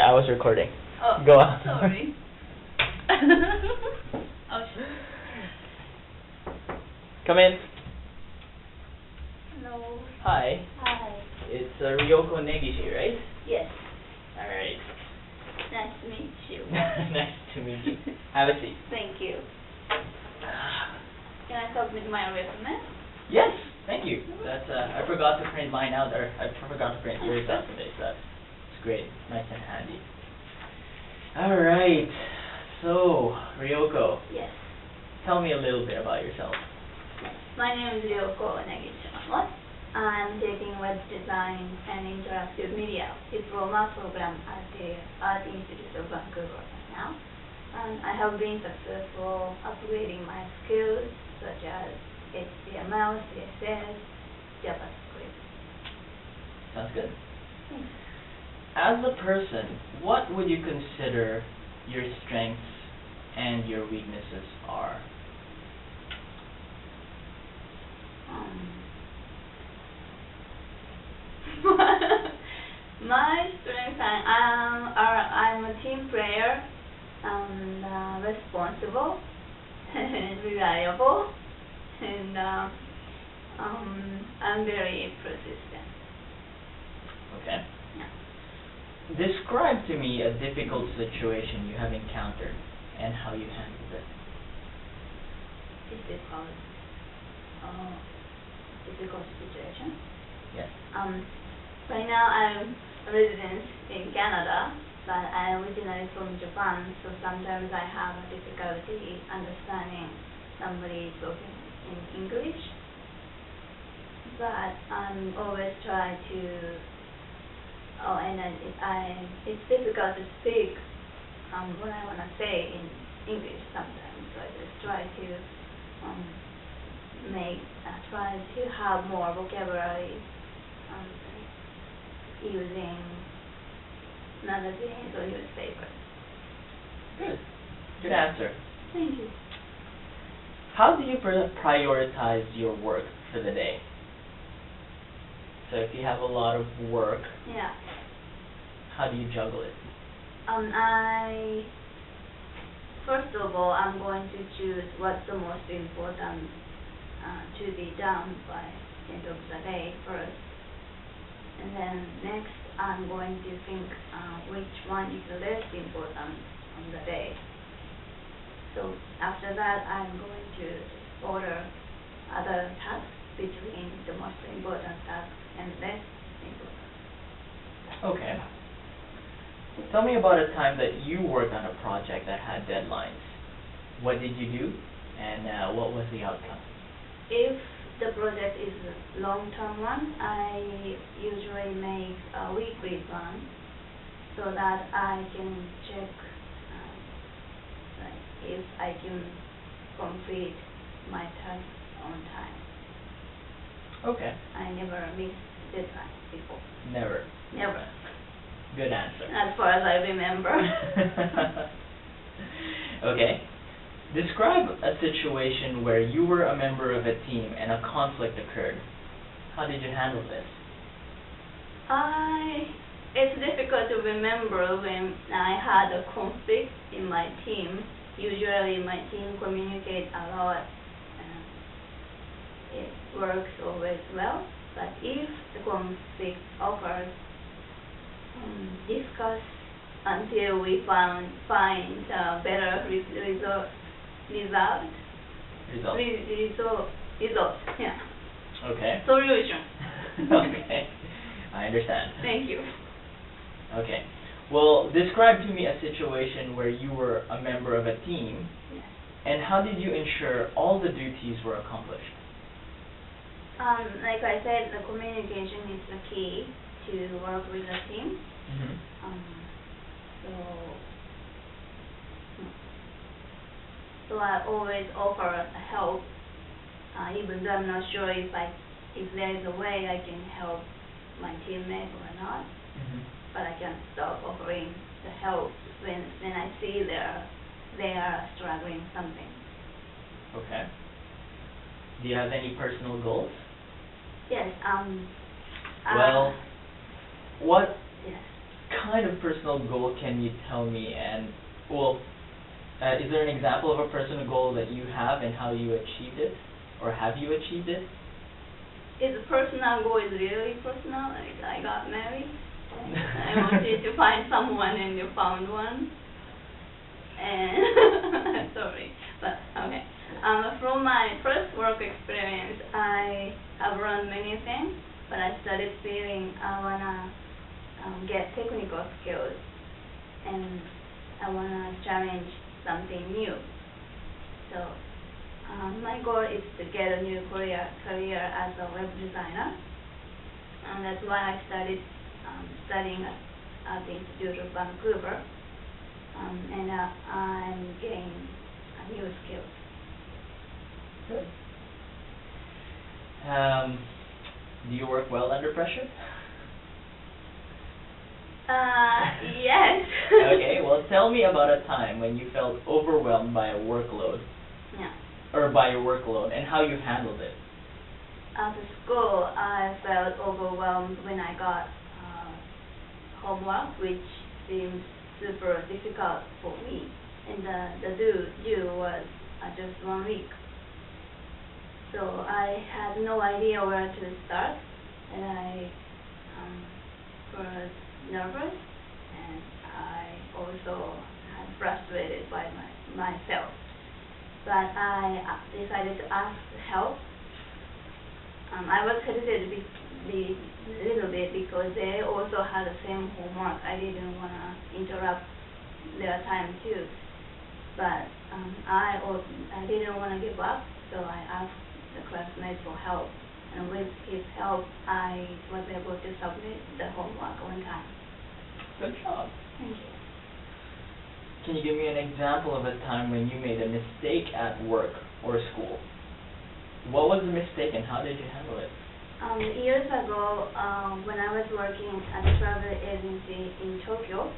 I was recording. Oh, Go on. sorry. Oh, Come in. hello. Hi. Hi. It's Ryoko Negishi, right? Yes. Alright. Nice to meet you. Nice to meet you. Have a seat. Thank you. Can I submit my resume? Yes, thank you. That's I forgot to print mine out, or I forgot to print yours out today, so that's great. Nice and handy. Alright. So, Ryoko, Yes. tell me a little bit about yourself. My name is Ryoko Negishi. I'm taking web design and interactive media diploma program at the Art Institute of Vancouver right now. And I have been successful upgrading my skills such as HTML, CSS, JavaScript. Sounds good. Thanks. As a person, what would you consider your strengths and your weaknesses are? My strengths I'm a team player and responsible and reliable and I'm very persistent. Okay. Yeah. Describe to me a difficult situation you have encountered and how you handled it. Difficult situation. Yes. Right now I'm a resident in Canada, but I'm originally from Japan, so sometimes I have a difficulty understanding somebody talking in English. But I'm always try to. Oh, and then it's difficult to speak what I want to say in English sometimes. So I just try to try to have more vocabulary using magazines or newspapers. Good. Good answer. Thank you. How do you prioritize your work for the day? So if you have a lot of work, Yeah. how do you juggle it? First of all, I'm going to choose what's the most important to be done by the end of the day first. And then next, I'm going to think which one is the less important on the day. So after that, I'm going to order other tasks between the most important task and less important. Okay. Tell me about a time that you worked on a project that had deadlines. What did you do, and what was the outcome? If the project is a long-term one, I usually make a weekly plan so that I can check if I can complete my task on time. Okay. I never miss deadline before. Never. Never. Good answer. As far as I remember. Okay. Describe a situation where you were a member of a team and a conflict occurred. How did you handle this? It's difficult to remember when I had a conflict in my team. Usually my team communicates a lot and it works always well. But if the conflict occurs, discuss until we find a better result. Yeah. Okay. Solution. Okay. I understand. Thank you. Okay. Well, describe to me a situation where you were a member of a team, Yes. and how did you ensure all the duties were accomplished? Like I said, the communication is the key to work with a team. Mm-hmm. So I always offer help, even though I'm not sure if there is a way I can help my teammates or not. Mm-hmm. But I can't stop offering the help when I see they are struggling something. Okay. Do you have any personal goals? Yes. Well, what Yes. kind of personal goal can you tell me, and, well, is there an example of a personal goal that you have and how you achieved it? Or have you achieved it? Is personal goal is really personal? Like I got married. I wanted to find someone and you found one. And sorry, but okay. From my first work experience, I have learned many things, but I started feeling I wanna get technical skills, and I wanna challenge something new. So my goal is to get a new career as a web designer, and that's why I started studying at the Institute of Vancouver, and I'm gaining new skills. Good. Do you work well under pressure? Yes. Okay, well, tell me about a time when you felt overwhelmed by a workload. Yeah. Or by your workload, and how you handled it. At school, I felt overwhelmed when I got homework, which seemed super difficult for me, and the due was just 1 week. So I had no idea where to start, and I was nervous, and I also had frustrated by myself. But I decided to ask help. I was hesitant a little bit because they also had the same homework. I didn't want to interrupt their time too. But I didn't want to give up, so I asked the classmates for help. And with his help, I was able to submit the homework on time. Good job. Thank you. Can you give me an example of a time when you made a mistake at work or school? What was the mistake and how did you handle it? Years ago, when I was working at a travel agency in Tokyo,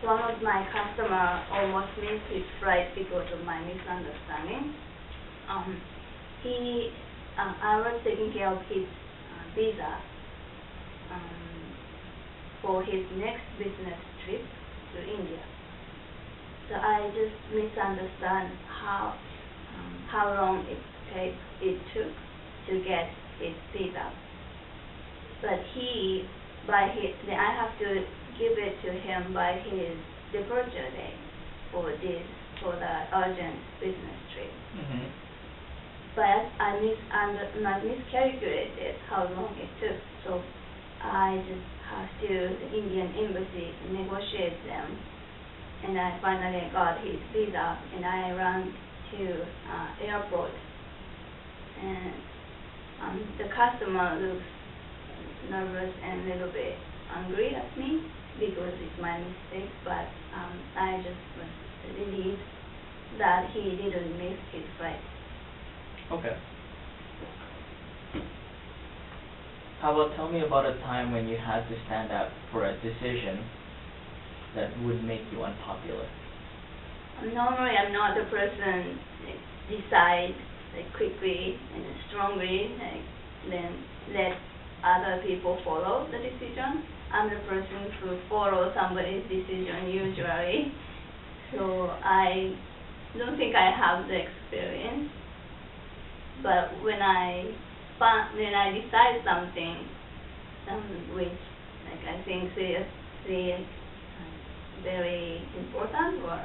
one of my customers almost missed his flight because of my misunderstanding. I was taking care of his visa for his next business trip to India. So I just misunderstand how long it took to get his visa. But I have to give it to him by his departure day for the urgent business trip. Mm-hmm. But I miscalculated how long it took, so I just have to the Indian embassy negotiate them, and I finally got his visa, and I ran to airport, and the customer looks nervous and a little bit angry at me because it's my mistake, but I just was relieved that he didn't miss his flight. Okay. How about tell me about a time when you had to stand up for a decision that would make you unpopular? Normally, I'm not the person that decide quickly and strongly, then let other people follow the decision. I'm the person who follows somebody's decision usually, so I don't think I have the experience. But when I decide something, which I think is very important, or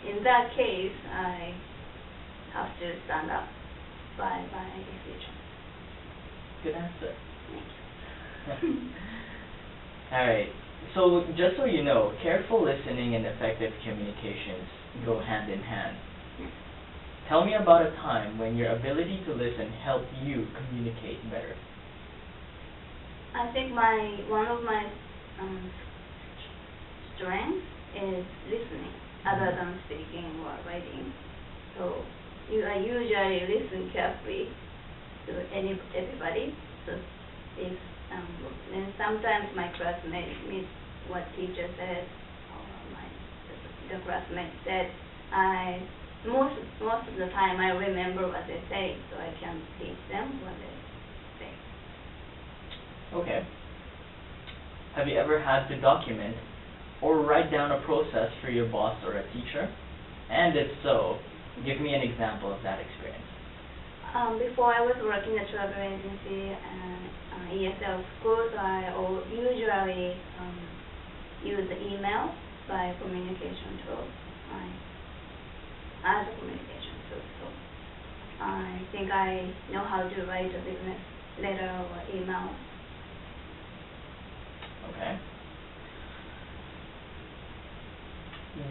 in that case, I have to stand up by decision. Good answer. Thank you. All right. So just so you know, careful listening and effective communications go hand in hand. Tell me about a time when your ability to listen helped you communicate better. I think one of my strengths is listening, other than speaking or writing. So I usually listen carefully to everybody. So and sometimes my classmates miss what teacher said, or the classmate said. Most of the time I remember what they say, so I can teach them what they say. Okay. have you ever had to document or write down a process for your boss or a teacher? And if so, give me an example of that experience. Before I was working at travel agency and ESL schools, I usually use email by communication tool, as a communication tool. So I think I know how to write a business letter or email. Okay.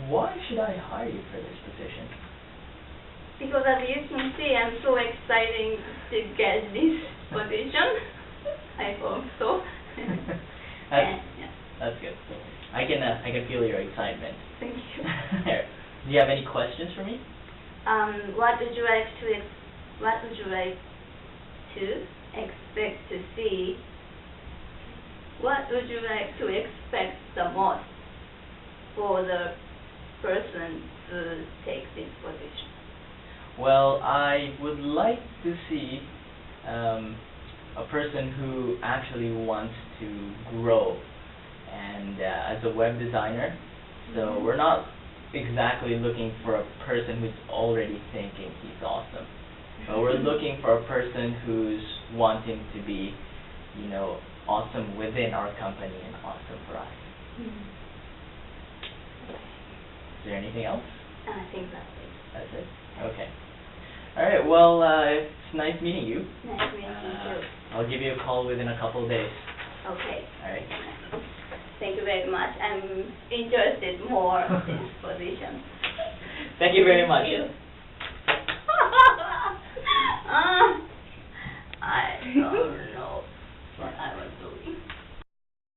Why should I hire you for this position? Because as you can see, I'm so excited to get this position. I hope so. That's, yeah. that's good. I can feel your excitement. Thank you. Do you have any questions for me? What would you like to expect to see? What would you like to expect the most for the person to take this position? Well, I would like to see a person who actually wants to grow, and as a web designer, so we're not exactly looking for a person who's already thinking he's awesome, but we're looking for a person who's wanting to be, awesome within our company and awesome for us. Is there anything else? I think that's it. That's it? Okay. All right, well, it's nice meeting you. Nice meeting you too. I'll give you a call within a couple of days. Okay. All right. Thank you very much. I'm interested more in this position. Thank you very much. Thank you. I don't know what I was doing.